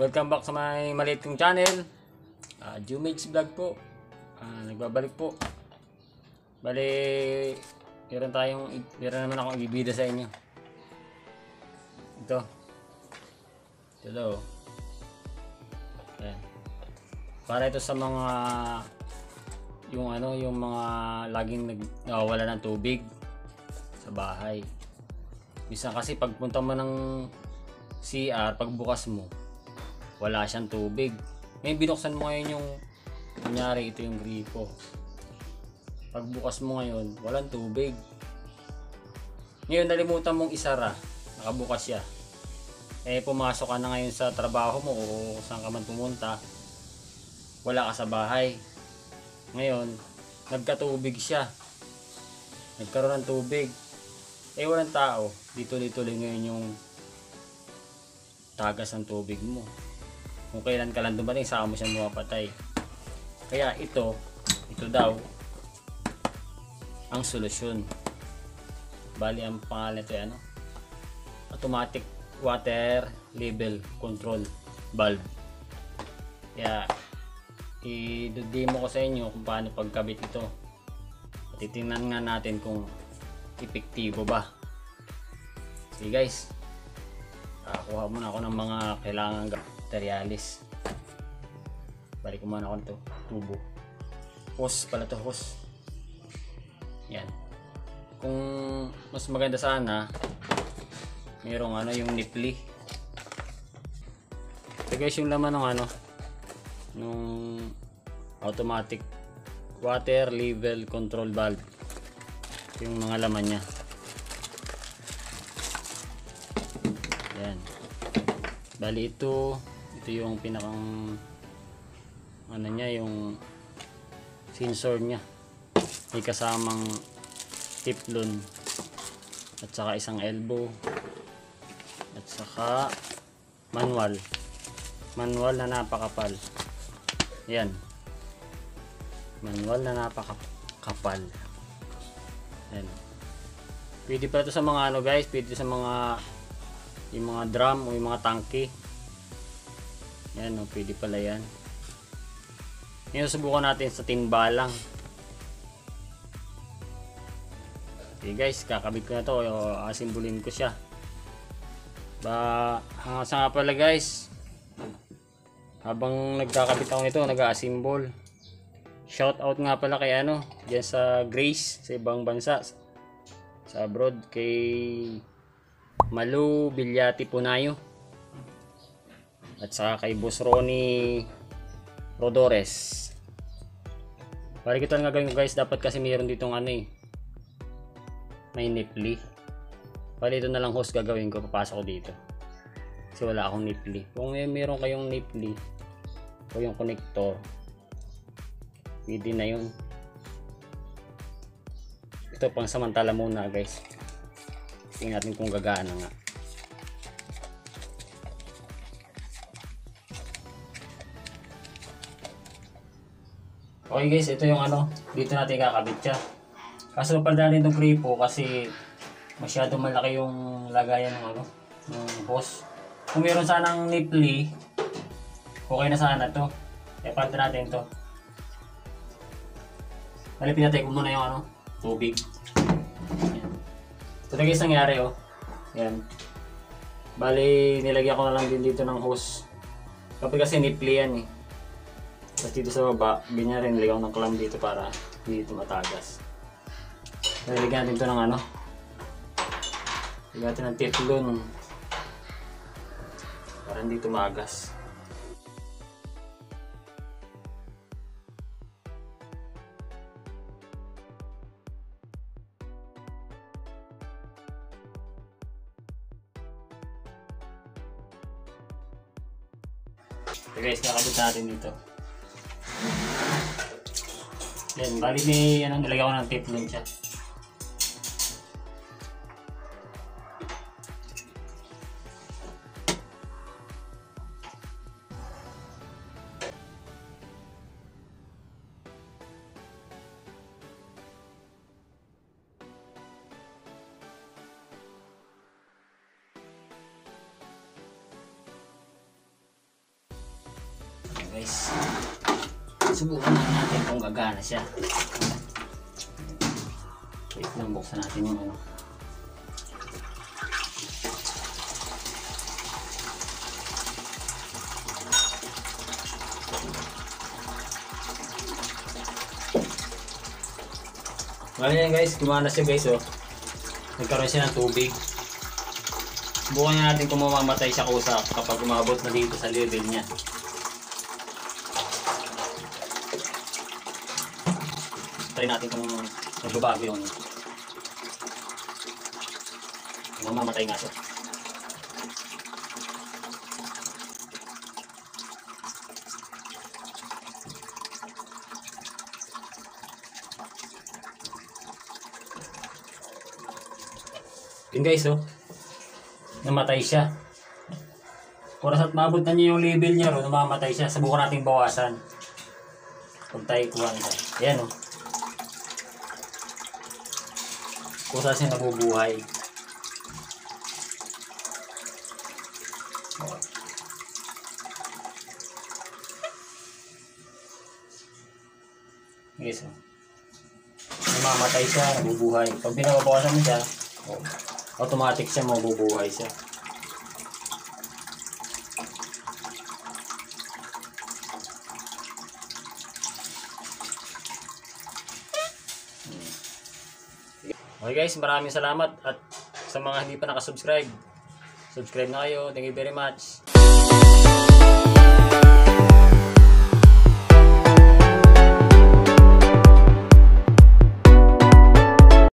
welcome back sa may maliit kong channel. Jumates Vlog po. Nagbabalik po. Bali, meron naman akong ibibida sa inyo. Ito daw. Ayan. Para ito sa mga yung mga laging nawawala ng tubig sa bahay. Minsan kasi pagpunta mo ng CR, pagbukas mo, wala siyang tubig. Ngayon binuksan mo ngayon yung, kunyari ito yung gripo. Pagbukas mo ngayon, walang tubig. Ngayon nalimutan mong isara, nakabukas siya. Pumasok ka na ngayon sa trabaho mo o saan ka man pumunta, wala ka sa bahay. Ngayon, nagkatubig siya. Nagkaroon ng tubig. Walang tao. Dito lang ngayon yung tagas ng tubig mo. Kung kailan ka lang dumating, saka mo siya mapatay. Kaya ito daw ang solusyon. Bali ang pangalan ito ay automatic water level control valve. Kaya i-demo ko sa inyo kung paano pagkabit ito. At titingnan nga natin kung epektibo ba. Okay guys, kuha muna ako ng mga kailangan materialis. Balik ko muna ako nito, tubo. Hose pala to, hose. Yan. Kung mas maganda sana, mayroong yung nipli. Ito guys yung laman ng nung automatic water level control valve. Ito yung mga laman niya. Yan. Bali ito yung pinakang niya, yung sensor niya. May kasamang tiplon at saka isang elbow at saka manual na napakapal. Yan, manual na napakapal. Yan. Pwede pa ito sa mga guys, pwede sa mga yung mga drum o yung mga tangke. Yan, pwede pala yan. Ngayon subukan natin sa timbalang. Okay guys, kakabit ko na to, asimbolin ko siya. Sa nga pala guys, habang nagkakabit ako nito, nag-aasimbol. Shout out nga pala kay diyan sa Grace, sa ibang bansa, sa abroad, kay Malu Bilyati Punayo, at saka kay Boss Ronnie Rodores. Balik ito ang gagawin ko guys, dapat kasi mayroon ditong may nipli. Bali ito na lang hose gagawin ko, papasok ko dito kasi wala akong nipli. Kung mayroon kayong nipli o yung connector, pwede na yun. Ito pang samantala muna guys, tingnan natin kung gagana nga. Okay guys, ito yung dito natin kakabit siya. Kaso pala rin itong gripo kasi masyado malaki yung lagayan ng ng hose. Kung meron sanang nipli, okay na sana to. Palitan natin to. Palipin natin muna yung tubig. Yan. Ito na guys nangyari Yan. Bali nilagyan ko na lang din dito ng hose. Kapag kasi nipli yan Tapos dito sa baba, ganyan rin nilagyan ko ng clamp dito para hindi ito matagas. Nilagyan natin ito ng lagyan natin ng teflon para hindi tumagas. So guys, kakabit natin dito. Yan, bali may nilagyan ko ng teflon siya. guys. Subukan na natin kung gagana siya. Wait lang, buksan natin yung ano. Ngayon guys, gumana siya guys oh. Nagkaroon siya ng tubig. Subukan natin kung mamamatay siya kusa kapag umabot na dito sa level niya. Try natin kung magbabago yun. Mamamatay nga siya. Yun guys oh, namatay siya. Oras at maabot na niya yung level niya, namamatay siya. Subukan natin bawasan. Kung tayo kuha na. Ayan oh. Kung saan siya nabubuhay. Guys oh, namamatay siya, nabubuhay. Pag binabawasan mo siya, oh, automatic siya, mabubuhay siya. Okay guys, maraming salamat at sa mga hindi pa nakasubscribe, subscribe na kayo. Thank you very much.